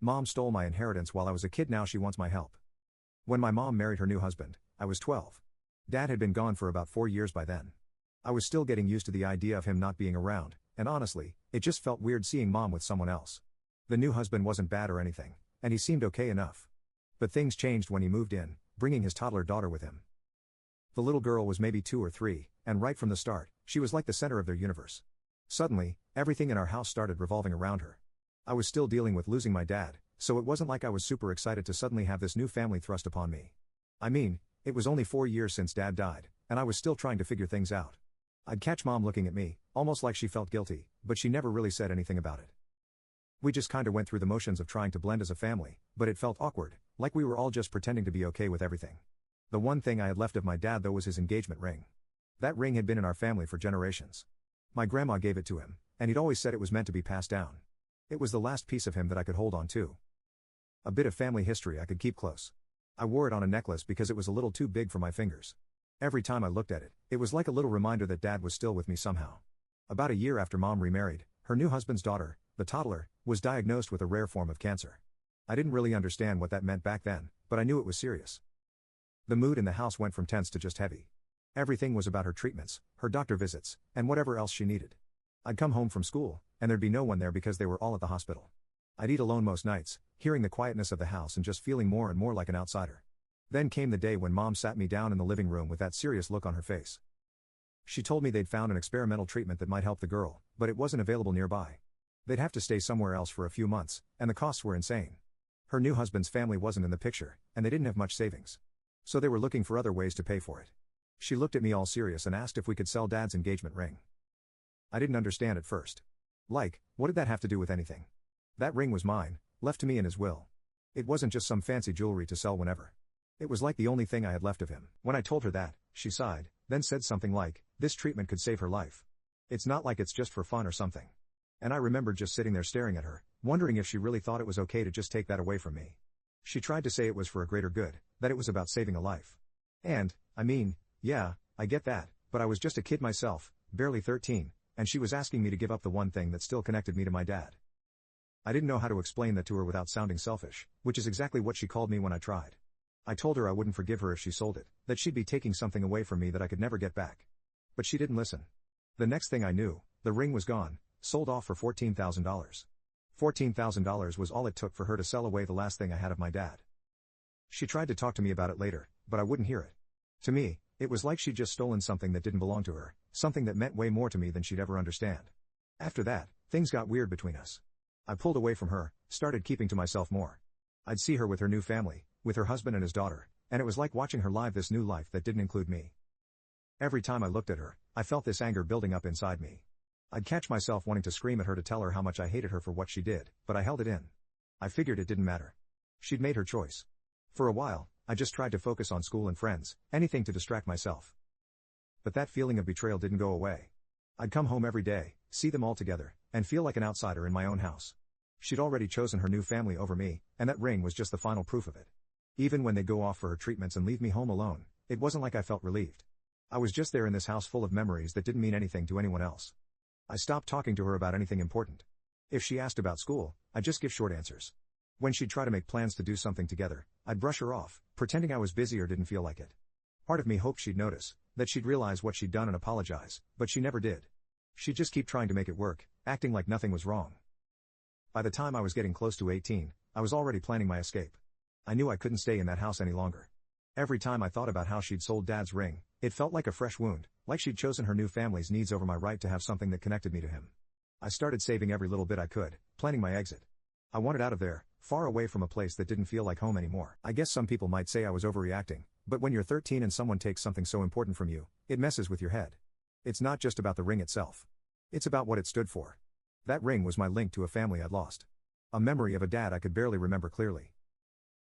Mom stole my inheritance while I was a kid, now she wants my help. When my mom married her new husband, I was 12. Dad had been gone for about 4 years by then. I was still getting used to the idea of him not being around, and honestly, it just felt weird seeing Mom with someone else. The new husband wasn't bad or anything, and he seemed okay enough. But things changed when he moved in, bringing his toddler daughter with him. The little girl was maybe 2 or 3, and right from the start, she was like the center of their universe. Suddenly, everything in our house started revolving around her. I was still dealing with losing my dad, so it wasn't like I was super excited to suddenly have this new family thrust upon me. I mean, it was only 4 years since Dad died, and I was still trying to figure things out. I'd catch Mom looking at me, almost like she felt guilty, but she never really said anything about it. We just kinda went through the motions of trying to blend as a family, but it felt awkward, like we were all just pretending to be okay with everything. The one thing I had left of my dad though was his engagement ring. That ring had been in our family for generations. My grandma gave it to him, and he'd always said it was meant to be passed down. It was the last piece of him that I could hold on to. A bit of family history I could keep close. I wore it on a necklace because it was a little too big for my fingers. Every time I looked at it, it was like a little reminder that Dad was still with me somehow. About a year after Mom remarried, her new husband's daughter, the toddler, was diagnosed with a rare form of cancer. I didn't really understand what that meant back then, but I knew it was serious. The mood in the house went from tense to just heavy. Everything was about her treatments, her doctor visits, and whatever else she needed. I'd come home from school, and there'd be no one there because they were all at the hospital. I'd eat alone most nights, hearing the quietness of the house and just feeling more and more like an outsider. Then came the day when Mom sat me down in the living room with that serious look on her face. She told me they'd found an experimental treatment that might help the girl, but it wasn't available nearby. They'd have to stay somewhere else for a few months, and the costs were insane. Her new husband's family wasn't in the picture, and they didn't have much savings. So they were looking for other ways to pay for it. She looked at me all serious and asked if we could sell Dad's engagement ring. I didn't understand at first. Like, what did that have to do with anything? That ring was mine, left to me in his will. It wasn't just some fancy jewelry to sell whenever. It was like the only thing I had left of him. When I told her that, she sighed, then said something like, "This treatment could save her life. It's not like it's just for fun or something." And I remembered just sitting there staring at her, wondering if she really thought it was okay to just take that away from me. She tried to say it was for a greater good, that it was about saving a life. And, I mean, yeah, I get that, but I was just a kid myself, barely 13, and she was asking me to give up the one thing that still connected me to my dad. I didn't know how to explain that to her without sounding selfish, which is exactly what she called me when I tried. I told her I wouldn't forgive her if she sold it, that she'd be taking something away from me that I could never get back. But she didn't listen. The next thing I knew, the ring was gone, sold off for $14,000. $14,000 was all it took for her to sell away the last thing I had of my dad. She tried to talk to me about it later, but I wouldn't hear it. To me, it was like she'd just stolen something that didn't belong to her, something that meant way more to me than she'd ever understand. After that, things got weird between us. I pulled away from her, started keeping to myself more. I'd see her with her new family, with her husband and his daughter, and it was like watching her live this new life that didn't include me. Every time I looked at her, I felt this anger building up inside me. I'd catch myself wanting to scream at her to tell her how much I hated her for what she did, but I held it in. I figured it didn't matter. She'd made her choice. For a while, I just tried to focus on school and friends, anything to distract myself. But that feeling of betrayal didn't go away. I'd come home every day, see them all together, and feel like an outsider in my own house. She'd already chosen her new family over me, and that ring was just the final proof of it. Even when they'd go off for her treatments and leave me home alone, it wasn't like I felt relieved. I was just there in this house full of memories that didn't mean anything to anyone else. I stopped talking to her about anything important. If she asked about school, I'd just give short answers. When she'd try to make plans to do something together, I'd brush her off, pretending I was busy or didn't feel like it. Part of me hoped she'd notice, that she'd realize what she'd done and apologize, but she never did. She'd just keep trying to make it work, acting like nothing was wrong. By the time I was getting close to 18, I was already planning my escape. I knew I couldn't stay in that house any longer. Every time I thought about how she'd sold Dad's ring, it felt like a fresh wound, like she'd chosen her new family's needs over my right to have something that connected me to him. I started saving every little bit I could, planning my exit. I wanted out of there, far away from a place that didn't feel like home anymore. I guess some people might say I was overreacting, but when you're 13 and someone takes something so important from you, it messes with your head. It's not just about the ring itself. It's about what it stood for. That ring was my link to a family I'd lost. A memory of a dad I could barely remember clearly.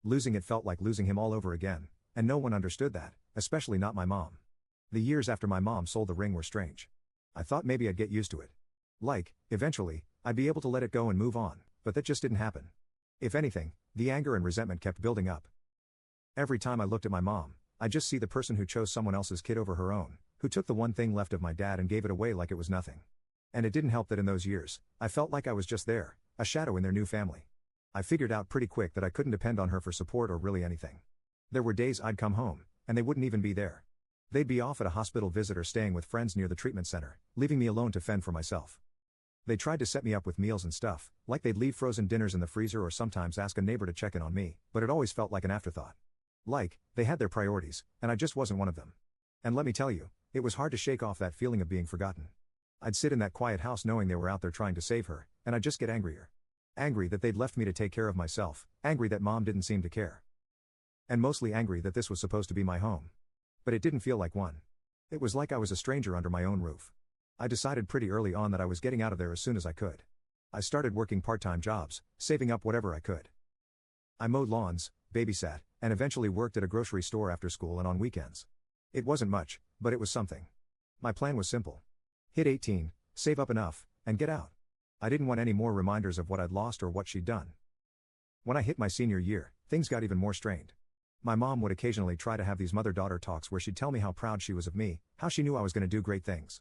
Losing it felt like losing him all over again, and no one understood that, especially not my mom. The years after my mom sold the ring were strange. I thought maybe I'd get used to it. Like, eventually, I'd be able to let it go and move on, but that just didn't happen. If anything, the anger and resentment kept building up. Every time I looked at my mom, I'd just see the person who chose someone else's kid over her own, who took the one thing left of my dad and gave it away like it was nothing. And it didn't help that in those years, I felt like I was just there, a shadow in their new family. I figured out pretty quick that I couldn't depend on her for support or really anything. There were days I'd come home, and they wouldn't even be there. They'd be off at a hospital visit or staying with friends near the treatment center, leaving me alone to fend for myself. They tried to set me up with meals and stuff, like they'd leave frozen dinners in the freezer or sometimes ask a neighbor to check in on me, but it always felt like an afterthought. Like, they had their priorities, and I just wasn't one of them. And let me tell you, it was hard to shake off that feeling of being forgotten. I'd sit in that quiet house knowing they were out there trying to save her, and I'd just get angrier. Angry that they'd left me to take care of myself, angry that mom didn't seem to care. And mostly angry that this was supposed to be my home. But it didn't feel like one. It was like I was a stranger under my own roof. I decided pretty early on that I was getting out of there as soon as I could. I started working part-time jobs, saving up whatever I could. I mowed lawns, babysat, and eventually worked at a grocery store after school and on weekends. It wasn't much, but it was something. My plan was simple. Hit 18, save up enough, and get out. I didn't want any more reminders of what I'd lost or what she'd done. When I hit my senior year, things got even more strained. My mom would occasionally try to have these mother-daughter talks where she'd tell me how proud she was of me, how she knew I was going to do great things.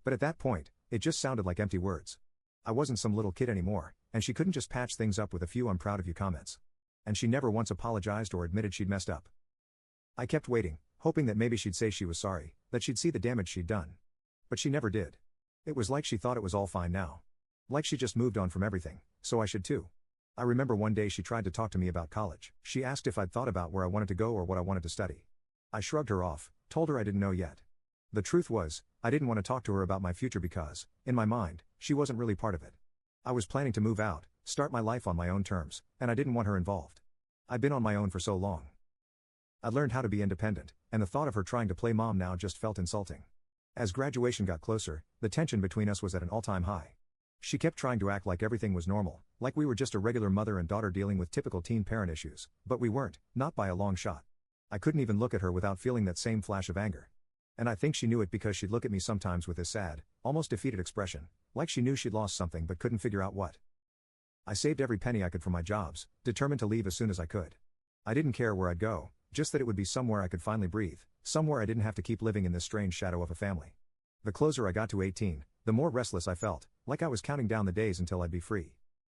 But at that point, it just sounded like empty words. I wasn't some little kid anymore, and she couldn't just patch things up with a few "I'm proud of you" comments. And she never once apologized or admitted she'd messed up. I kept waiting, hoping that maybe she'd say she was sorry, that she'd see the damage she'd done. But she never did. It was like she thought it was all fine now. Like she just moved on from everything, so I should too. I remember one day she tried to talk to me about college. She asked if I'd thought about where I wanted to go or what I wanted to study. I shrugged her off, told her I didn't know yet. The truth was, I didn't want to talk to her about my future because, in my mind, she wasn't really part of it. I was planning to move out, start my life on my own terms, and I didn't want her involved. I'd been on my own for so long. I'd learned how to be independent, and the thought of her trying to play mom now just felt insulting. As graduation got closer, the tension between us was at an all-time high. She kept trying to act like everything was normal, like we were just a regular mother and daughter dealing with typical teen parent issues, but we weren't, not by a long shot. I couldn't even look at her without feeling that same flash of anger. And I think she knew it because she'd look at me sometimes with this sad, almost defeated expression, like she knew she'd lost something but couldn't figure out what. I saved every penny I could from my jobs, determined to leave as soon as I could. I didn't care where I'd go, just that it would be somewhere I could finally breathe, somewhere I didn't have to keep living in this strange shadow of a family. The closer I got to 18, the more restless I felt, like I was counting down the days until I'd be free.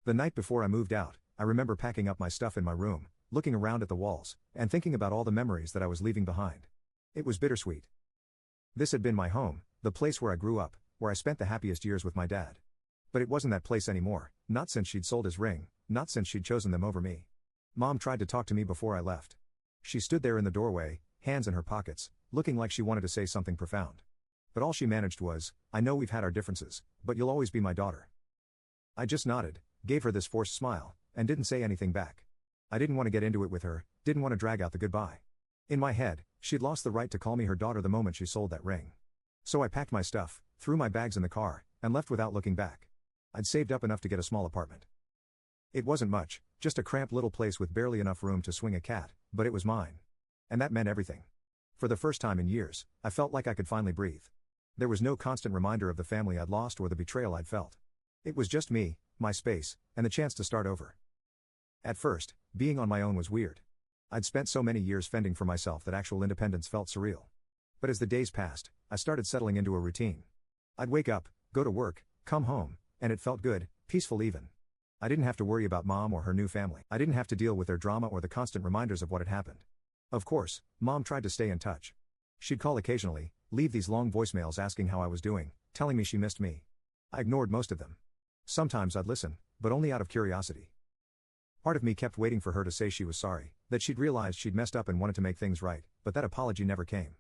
The night before I moved out, I remember packing up my stuff in my room, looking around at the walls, and thinking about all the memories that I was leaving behind. It was bittersweet. This had been my home, the place where I grew up, where I spent the happiest years with my dad. But it wasn't that place anymore, not since she'd sold his ring, not since she'd chosen them over me. Mom tried to talk to me before I left. She stood there in the doorway, hands in her pockets, looking like she wanted to say something profound. But all she managed was, "I know we've had our differences, but you'll always be my daughter." I just nodded, gave her this forced smile, and didn't say anything back. I didn't want to get into it with her, didn't want to drag out the goodbye. In my head, she'd lost the right to call me her daughter the moment she sold that ring. So I packed my stuff, threw my bags in the car, and left without looking back. I'd saved up enough to get a small apartment. It wasn't much, just a cramped little place with barely enough room to swing a cat, but it was mine. And that meant everything. For the first time in years, I felt like I could finally breathe. There was no constant reminder of the family I'd lost or the betrayal I'd felt. It was just me, my space, and the chance to start over. At first, being on my own was weird. I'd spent so many years fending for myself that actual independence felt surreal. But as the days passed, I started settling into a routine. I'd wake up, go to work, come home, and it felt good, peaceful even. I didn't have to worry about mom or her new family. I didn't have to deal with their drama or the constant reminders of what had happened. Of course, mom tried to stay in touch. She'd call occasionally, leave these long voicemails asking how I was doing, telling me she missed me. I ignored most of them. Sometimes I'd listen, but only out of curiosity. Part of me kept waiting for her to say she was sorry, that she'd realized she'd messed up and wanted to make things right, but that apology never came.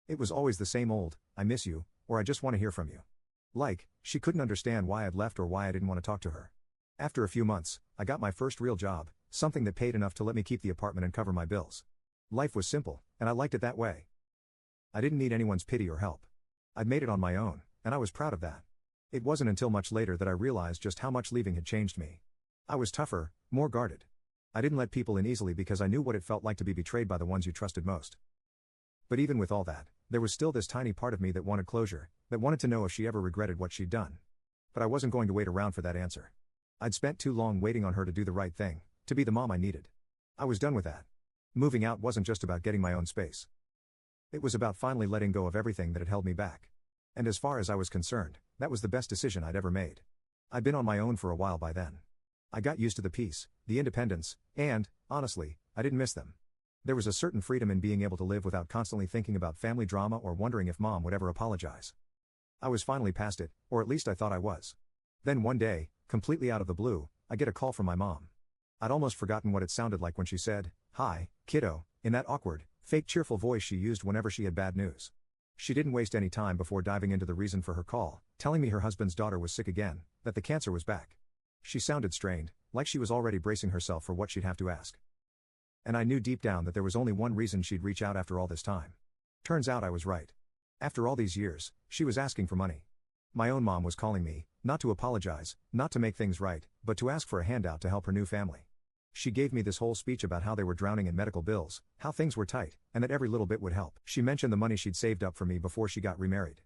It was always the same old, "I miss you," or "I just want to hear from you." Like, she couldn't understand why I'd left or why I didn't want to talk to her. After a few months, I got my first real job, something that paid enough to let me keep the apartment and cover my bills. Life was simple, and I liked it that way. I didn't need anyone's pity or help. I'd made it on my own, and I was proud of that. It wasn't until much later that I realized just how much leaving had changed me. I was tougher, more guarded. I didn't let people in easily because I knew what it felt like to be betrayed by the ones you trusted most. But even with all that, there was still this tiny part of me that wanted closure, that wanted to know if she ever regretted what she'd done. But I wasn't going to wait around for that answer. I'd spent too long waiting on her to do the right thing, to be the mom I needed. I was done with that. Moving out wasn't just about getting my own space. It was about finally letting go of everything that had held me back. And as far as I was concerned, that was the best decision I'd ever made. I'd been on my own for a while by then. I got used to the peace, the independence, and, honestly, I didn't miss them. There was a certain freedom in being able to live without constantly thinking about family drama or wondering if mom would ever apologize. I was finally past it, or at least I thought I was. Then one day, completely out of the blue, I get a call from my mom. I'd almost forgotten what it sounded like when she said, "Hi, kiddo," in that awkward, fake cheerful voice she used whenever she had bad news. She didn't waste any time before diving into the reason for her call, telling me her husband's daughter was sick again, that the cancer was back. She sounded strained, like she was already bracing herself for what she'd have to ask. And I knew deep down that there was only one reason she'd reach out after all this time. Turns out I was right. After all these years, she was asking for money. My own mom was calling me, not to apologize, not to make things right, but to ask for a handout to help her new family. She gave me this whole speech about how they were drowning in medical bills, how things were tight, and that every little bit would help. She mentioned the money she'd saved up for me before she got remarried.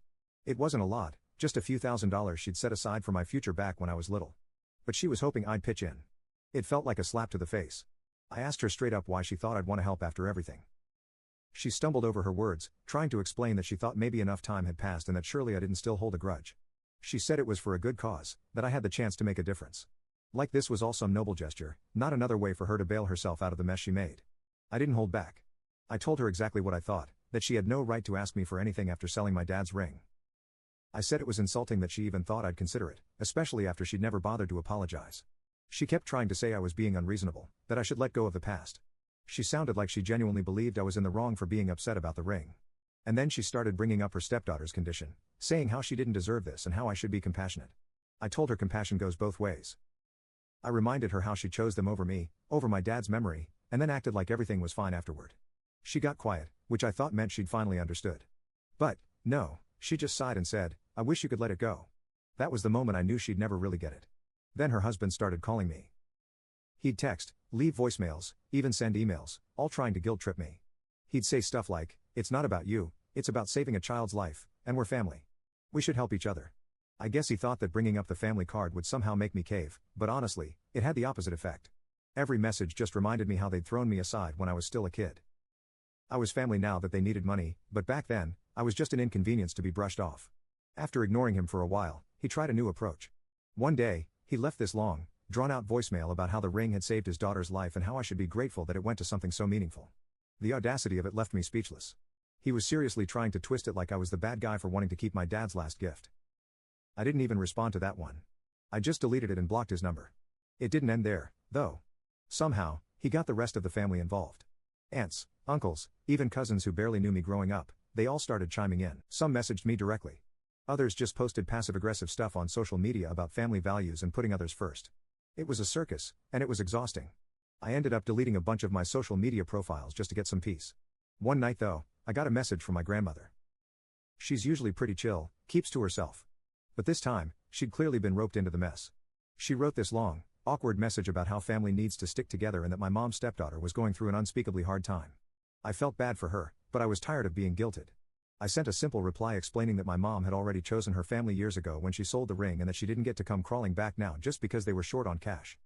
It wasn't a lot, just a few $1,000s she'd set aside for my future back when I was little. But she was hoping I'd pitch in. It felt like a slap to the face. I asked her straight up why she thought I'd want to help after everything. She stumbled over her words, trying to explain that she thought maybe enough time had passed and that surely I didn't still hold a grudge. She said it was for a good cause, that I had the chance to make a difference. Like this was all some noble gesture, not another way for her to bail herself out of the mess she made. I didn't hold back. I told her exactly what I thought, that she had no right to ask me for anything after selling my dad's ring. I said it was insulting that she even thought I'd consider it, especially after she'd never bothered to apologize. She kept trying to say I was being unreasonable, that I should let go of the past. She sounded like she genuinely believed I was in the wrong for being upset about the ring. And then she started bringing up her stepdaughter's condition, saying how she didn't deserve this and how I should be compassionate. I told her compassion goes both ways. I reminded her how she chose them over me, over my dad's memory, and then acted like everything was fine afterward. She got quiet, which I thought meant she'd finally understood. But, no, she just sighed and said, "I wish you could let it go." That was the moment I knew she'd never really get it. Then her husband started calling me. He'd text, leave voicemails, even send emails, all trying to guilt trip me. He'd say stuff like, "It's not about you, it's about saving a child's life, and we're family. We should help each other." I guess he thought that bringing up the family card would somehow make me cave, but honestly, it had the opposite effect. Every message just reminded me how they'd thrown me aside when I was still a kid. I was family now that they needed money, but back then, I was just an inconvenience to be brushed off. After ignoring him for a while, he tried a new approach. One day, he left this long, drawn-out voicemail about how the ring had saved his daughter's life and how I should be grateful that it went to something so meaningful. The audacity of it left me speechless. He was seriously trying to twist it like I was the bad guy for wanting to keep my dad's last gift. I didn't even respond to that one. I just deleted it and blocked his number. It didn't end there, though. Somehow, he got the rest of the family involved. Aunts, uncles, even cousins who barely knew me growing up, they all started chiming in. Some messaged me directly. Others just posted passive-aggressive stuff on social media about family values and putting others first. It was a circus, and it was exhausting. I ended up deleting a bunch of my social media profiles just to get some peace. One night though, I got a message from my grandmother. She's usually pretty chill, keeps to herself. But this time, she'd clearly been roped into the mess. She wrote this long, awkward message about how family needs to stick together and that my mom's stepdaughter was going through an unspeakably hard time. I felt bad for her, but I was tired of being guilted. I sent a simple reply explaining that my mom had already chosen her family years ago when she sold the ring and that she didn't get to come crawling back now just because they were short on cash.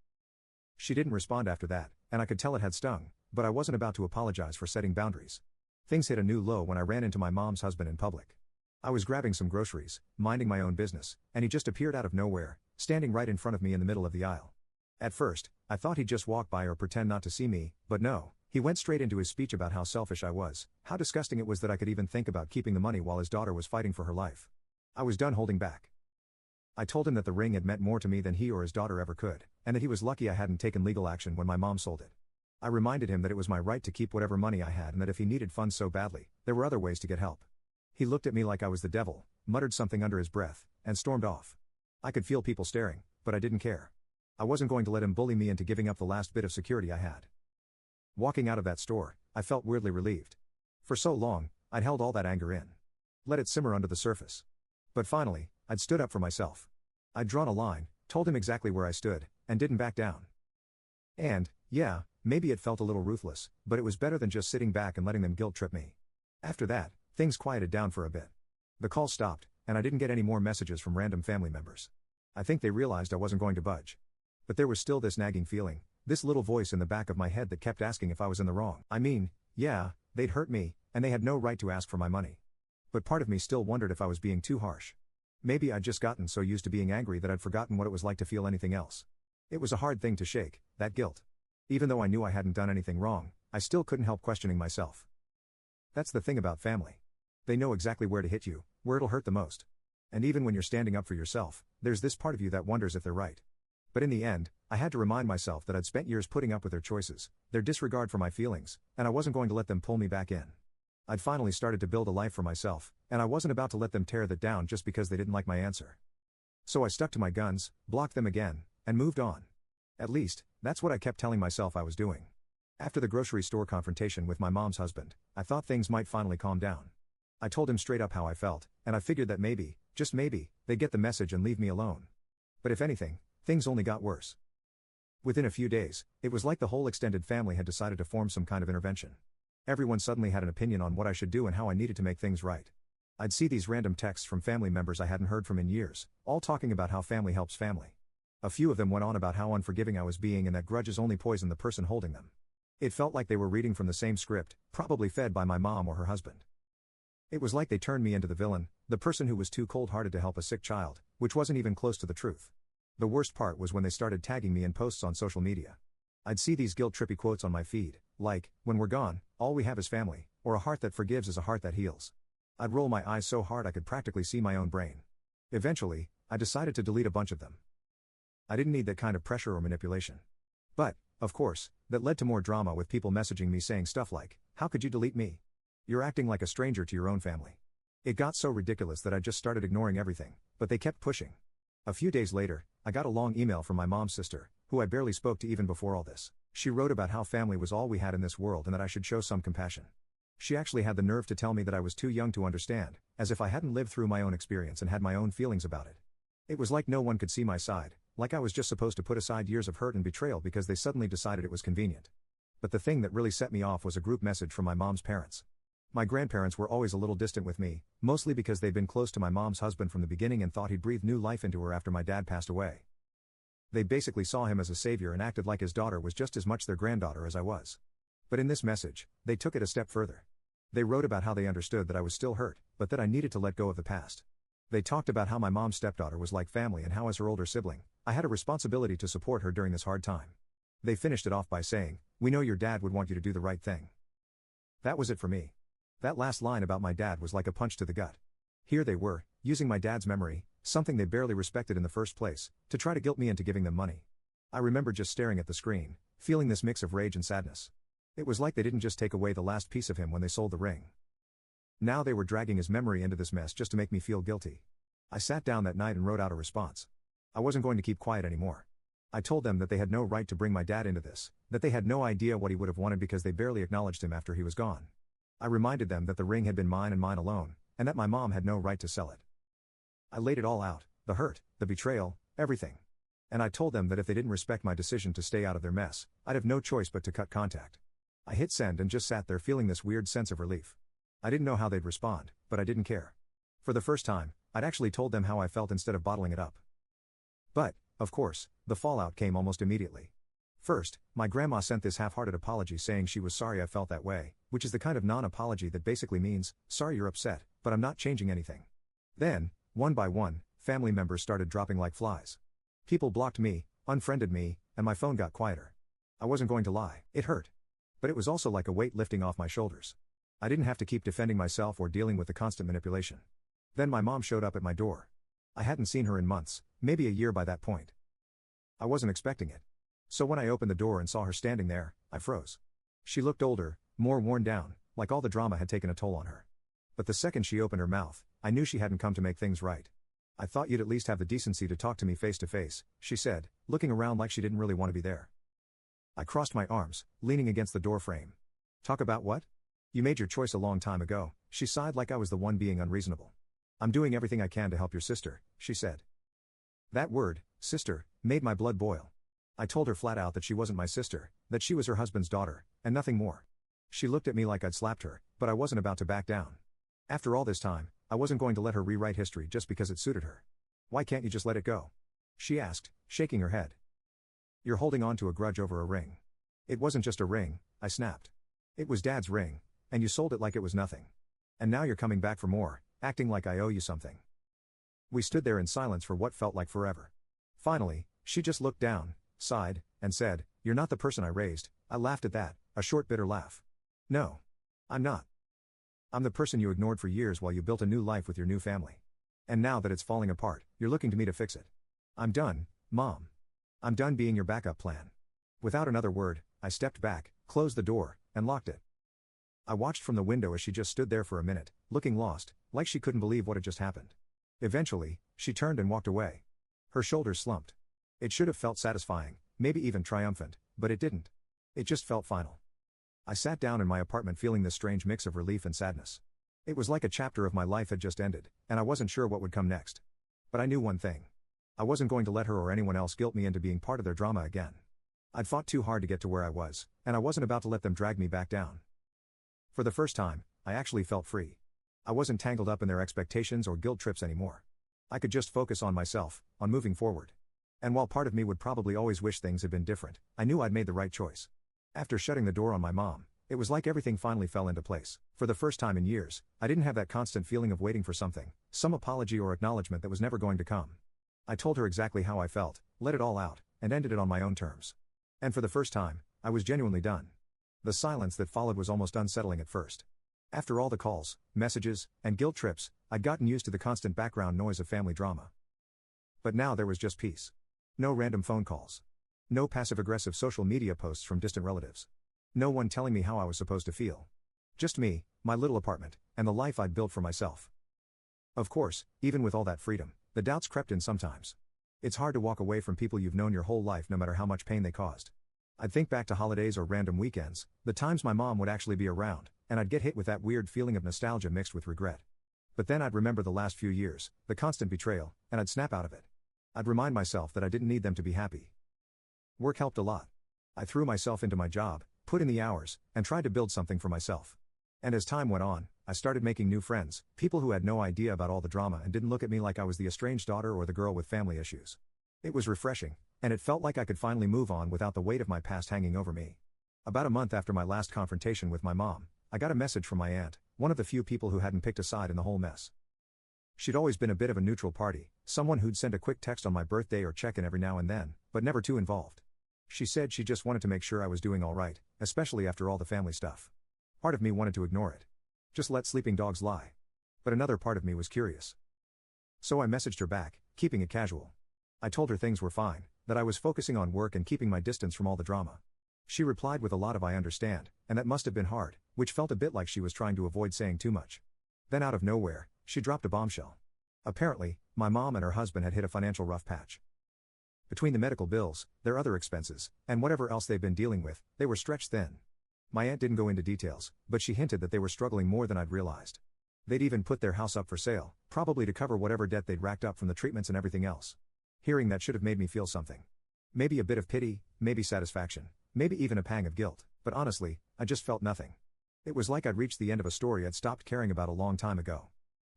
She didn't respond after that, and I could tell it had stung, but I wasn't about to apologize for setting boundaries. Things hit a new low when I ran into my mom's husband in public. I was grabbing some groceries, minding my own business, and he just appeared out of nowhere, standing right in front of me in the middle of the aisle. At first, I thought he'd just walk by or pretend not to see me, but no, he went straight into his speech about how selfish I was, how disgusting it was that I could even think about keeping the money while his daughter was fighting for her life. I was done holding back. I told him that the ring had meant more to me than he or his daughter ever could, and that he was lucky I hadn't taken legal action when my mom sold it. I reminded him that it was my right to keep whatever money I had and that if he needed funds so badly, there were other ways to get help. He looked at me like I was the devil, muttered something under his breath, and stormed off. I could feel people staring, but I didn't care. I wasn't going to let him bully me into giving up the last bit of security I had. Walking out of that store, I felt weirdly relieved. For so long, I'd held all that anger in. Let it simmer under the surface. But finally, I'd stood up for myself. I'd drawn a line, told him exactly where I stood, and didn't back down. And, yeah, maybe it felt a little ruthless, but it was better than just sitting back and letting them guilt trip me. After that, things quieted down for a bit. The call stopped, and I didn't get any more messages from random family members. I think they realized I wasn't going to budge. But there was still this nagging feeling, this little voice in the back of my head that kept asking if I was in the wrong. I mean, yeah, they'd hurt me, and they had no right to ask for my money. But part of me still wondered if I was being too harsh. Maybe I'd just gotten so used to being angry that I'd forgotten what it was like to feel anything else. It was a hard thing to shake, that guilt. Even though I knew I hadn't done anything wrong, I still couldn't help questioning myself. That's the thing about family. They know exactly where to hit you, where it'll hurt the most. And even when you're standing up for yourself, there's this part of you that wonders if they're right. But in the end, I had to remind myself that I'd spent years putting up with their choices, their disregard for my feelings, and I wasn't going to let them pull me back in. I'd finally started to build a life for myself, and I wasn't about to let them tear that down just because they didn't like my answer. So I stuck to my guns, blocked them again, and moved on. At least, that's what I kept telling myself I was doing. After the grocery store confrontation with my mom's husband, I thought things might finally calm down. I told him straight up how I felt, and I figured that maybe, just maybe, they'd get the message and leave me alone. But if anything, things only got worse. Within a few days, it was like the whole extended family had decided to form some kind of intervention. Everyone suddenly had an opinion on what I should do and how I needed to make things right. I'd see these random texts from family members I hadn't heard from in years, all talking about how family helps family. A few of them went on about how unforgiving I was being and that grudges only poison the person holding them. It felt like they were reading from the same script, probably fed by my mom or her husband. It was like they turned me into the villain, the person who was too cold-hearted to help a sick child, which wasn't even close to the truth. The worst part was when they started tagging me in posts on social media. I'd see these guilt-trippy quotes on my feed, like, "When we're gone, all we have is family," or "A heart that forgives is a heart that heals." I'd roll my eyes so hard I could practically see my own brain. Eventually, I decided to delete a bunch of them. I didn't need that kind of pressure or manipulation. But, of course, that led to more drama with people messaging me saying stuff like, "How could you delete me? You're acting like a stranger to your own family." It got so ridiculous that I just started ignoring everything, but they kept pushing. A few days later, I got a long email from my mom's sister, who I barely spoke to even before all this. She wrote about how family was all we had in this world and that I should show some compassion. She actually had the nerve to tell me that I was too young to understand, as if I hadn't lived through my own experience and had my own feelings about it. It was like no one could see my side, like I was just supposed to put aside years of hurt and betrayal because they suddenly decided it was convenient. But the thing that really set me off was a group message from my mom's parents. My grandparents were always a little distant with me, mostly because they'd been close to my mom's husband from the beginning and thought he'd breathed new life into her after my dad passed away. They basically saw him as a savior and acted like his daughter was just as much their granddaughter as I was. But in this message, they took it a step further. They wrote about how they understood that I was still hurt, but that I needed to let go of the past. They talked about how my mom's stepdaughter was like family and how as her older sibling, I had a responsibility to support her during this hard time. They finished it off by saying, "We know your dad would want you to do the right thing." That was it for me. That last line about my dad was like a punch to the gut. Here they were, using my dad's memory, something they barely respected in the first place, to try to guilt me into giving them money. I remember just staring at the screen, feeling this mix of rage and sadness. It was like they didn't just take away the last piece of him when they sold the ring. Now they were dragging his memory into this mess just to make me feel guilty. I sat down that night and wrote out a response. I wasn't going to keep quiet anymore. I told them that they had no right to bring my dad into this, that they had no idea what he would have wanted because they barely acknowledged him after he was gone. I reminded them that the ring had been mine and mine alone, and that my mom had no right to sell it. I laid it all out, the hurt, the betrayal, everything. And I told them that if they didn't respect my decision to stay out of their mess, I'd have no choice but to cut contact. I hit send and just sat there feeling this weird sense of relief. I didn't know how they'd respond, but I didn't care. For the first time, I'd actually told them how I felt instead of bottling it up. But, of course, the fallout came almost immediately. First, my grandma sent this half-hearted apology saying she was sorry I felt that way, which is the kind of non-apology that basically means, "Sorry you're upset, but I'm not changing anything." Then, one by one, family members started dropping like flies. People blocked me, unfriended me, and my phone got quieter. I wasn't going to lie, it hurt. But it was also like a weight lifting off my shoulders. I didn't have to keep defending myself or dealing with the constant manipulation. Then my mom showed up at my door. I hadn't seen her in months, maybe a year by that point. I wasn't expecting it. So when I opened the door and saw her standing there, I froze. She looked older, more worn down, like all the drama had taken a toll on her. But the second she opened her mouth, I knew she hadn't come to make things right. "I thought you'd at least have the decency to talk to me face to face," she said, looking around like she didn't really want to be there. I crossed my arms, leaning against the door frame. "Talk about what? You made your choice a long time ago," she sighed like I was the one being unreasonable. "I'm doing everything I can to help your sister," she said. That word, sister, made my blood boil. I told her flat out that she wasn't my sister, that she was her husband's daughter, and nothing more. She looked at me like I'd slapped her, but I wasn't about to back down. After all this time, I wasn't going to let her rewrite history just because it suited her. "Why can't you just let it go?" she asked, shaking her head. "You're holding on to a grudge over a ring." "It wasn't just a ring," I snapped. "It was Dad's ring, and you sold it like it was nothing. And now you're coming back for more, acting like I owe you something." We stood there in silence for what felt like forever. Finally, she just looked down, sighed, and said, "You're not the person I raised." I laughed at that, a short bitter laugh. "No. I'm not. I'm the person you ignored for years while you built a new life with your new family. And now that it's falling apart, you're looking to me to fix it. I'm done, Mom. I'm done being your backup plan." Without another word, I stepped back, closed the door, and locked it. I watched from the window as she just stood there for a minute, looking lost, like she couldn't believe what had just happened. Eventually, she turned and walked away. Her shoulders slumped. It should have felt satisfying, maybe even triumphant, but it didn't. It just felt final. I sat down in my apartment feeling this strange mix of relief and sadness. It was like a chapter of my life had just ended, and I wasn't sure what would come next. But I knew one thing. I wasn't going to let her or anyone else guilt me into being part of their drama again. I'd fought too hard to get to where I was, and I wasn't about to let them drag me back down. For the first time, I actually felt free. I wasn't tangled up in their expectations or guilt trips anymore. I could just focus on myself, on moving forward. And while part of me would probably always wish things had been different, I knew I'd made the right choice. After shutting the door on my mom, it was like everything finally fell into place. For the first time in years, I didn't have that constant feeling of waiting for something, some apology or acknowledgement that was never going to come. I told her exactly how I felt, let it all out, and ended it on my own terms. And for the first time, I was genuinely done. The silence that followed was almost unsettling at first. After all the calls, messages, and guilt trips, I'd gotten used to the constant background noise of family drama. But now there was just peace. No random phone calls. No passive-aggressive social media posts from distant relatives. No one telling me how I was supposed to feel. Just me, my little apartment, and the life I'd built for myself. Of course, even with all that freedom, the doubts crept in sometimes. It's hard to walk away from people you've known your whole life no matter how much pain they caused. I'd think back to holidays or random weekends, the times my mom would actually be around, and I'd get hit with that weird feeling of nostalgia mixed with regret. But then I'd remember the last few years, the constant betrayal, and I'd snap out of it. I'd remind myself that I didn't need them to be happy. Work helped a lot. I threw myself into my job, put in the hours, and tried to build something for myself. And as time went on, I started making new friends, people who had no idea about all the drama and didn't look at me like I was the estranged daughter or the girl with family issues. It was refreshing, and it felt like I could finally move on without the weight of my past hanging over me. About a month after my last confrontation with my mom, I got a message from my aunt, one of the few people who hadn't picked a side in the whole mess. She'd always been a bit of a neutral party, someone who'd send a quick text on my birthday or check in every now and then, but never too involved. She said she just wanted to make sure I was doing all right, especially after all the family stuff. Part of me wanted to ignore it. Just let sleeping dogs lie. But another part of me was curious. So I messaged her back, keeping it casual. I told her things were fine, that I was focusing on work and keeping my distance from all the drama. She replied with a lot of "I understand," and that must have been hard, which felt a bit like she was trying to avoid saying too much. Then out of nowhere, she dropped a bombshell. Apparently, my mom and her husband had hit a financial rough patch. Between the medical bills, their other expenses, and whatever else they've been dealing with, they were stretched thin. My aunt didn't go into details, but she hinted that they were struggling more than I'd realized. They'd even put their house up for sale, probably to cover whatever debt they'd racked up from the treatments and everything else. Hearing that should have made me feel something. Maybe a bit of pity, maybe satisfaction, maybe even a pang of guilt, but honestly, I just felt nothing. It was like I'd reached the end of a story I'd stopped caring about a long time ago.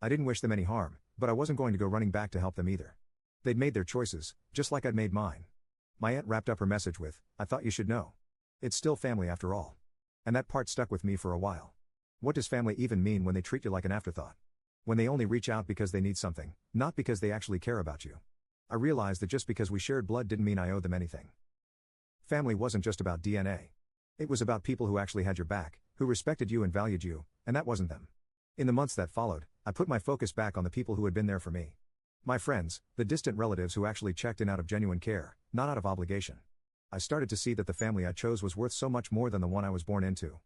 I didn't wish them any harm, but I wasn't going to go running back to help them either. They'd made their choices, just like I'd made mine. My aunt wrapped up her message with, "I thought you should know. It's still family after all." And that part stuck with me for a while. What does family even mean when they treat you like an afterthought? When they only reach out because they need something, not because they actually care about you. I realized that just because we shared blood didn't mean I owed them anything. Family wasn't just about DNA. It was about people who actually had your back, who respected you and valued you, and that wasn't them. In the months that followed, I put my focus back on the people who had been there for me. My friends, the distant relatives who actually checked in out of genuine care, not out of obligation. I started to see that the family I chose was worth so much more than the one I was born into.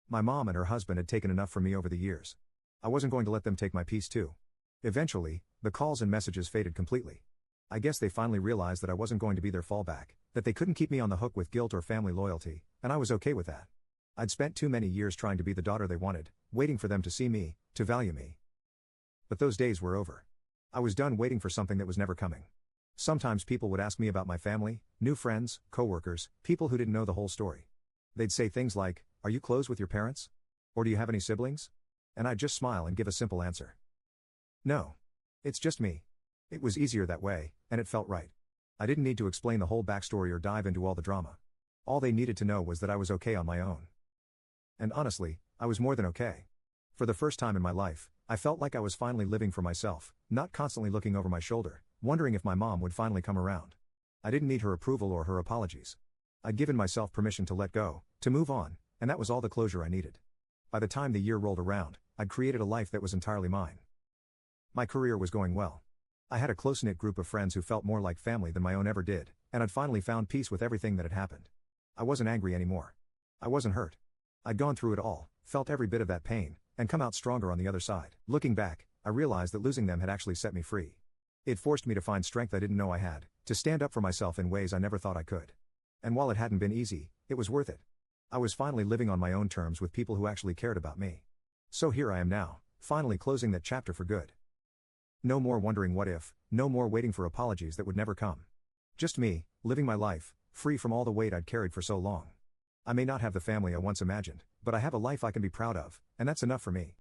My mom and her husband had taken enough from me over the years. I wasn't going to let them take my peace too. Eventually, the calls and messages faded completely. I guess they finally realized that I wasn't going to be their fallback, that they couldn't keep me on the hook with guilt or family loyalty, and I was okay with that. I'd spent too many years trying to be the daughter they wanted, waiting for them to see me, to value me. But those days were over. I was done waiting for something that was never coming. Sometimes people would ask me about my family, new friends, coworkers, people who didn't know the whole story. They'd say things like, "Are you close with your parents? Or do you have any siblings?" And I'd just smile and give a simple answer. "No. It's just me." It was easier that way, and it felt right. I didn't need to explain the whole backstory or dive into all the drama. All they needed to know was that I was okay on my own. And honestly, I was more than okay. For the first time in my life, I felt like I was finally living for myself, not constantly looking over my shoulder, wondering if my mom would finally come around. I didn't need her approval or her apologies. I'd given myself permission to let go, to move on, and that was all the closure I needed. By the time the year rolled around, I'd created a life that was entirely mine. My career was going well. I had a close-knit group of friends who felt more like family than my own ever did, and I'd finally found peace with everything that had happened. I wasn't angry anymore. I wasn't hurt. I'd gone through it all, felt every bit of that pain, and come out stronger on the other side. Looking back, I realized that losing them had actually set me free. It forced me to find strength I didn't know I had, to stand up for myself in ways I never thought I could. And while it hadn't been easy, it was worth it. I was finally living on my own terms with people who actually cared about me. So here I am now, finally closing that chapter for good. No more wondering what if, no more waiting for apologies that would never come. Just me, living my life, free from all the weight I'd carried for so long. I may not have the family I once imagined, but I have a life I can be proud of, and that's enough for me.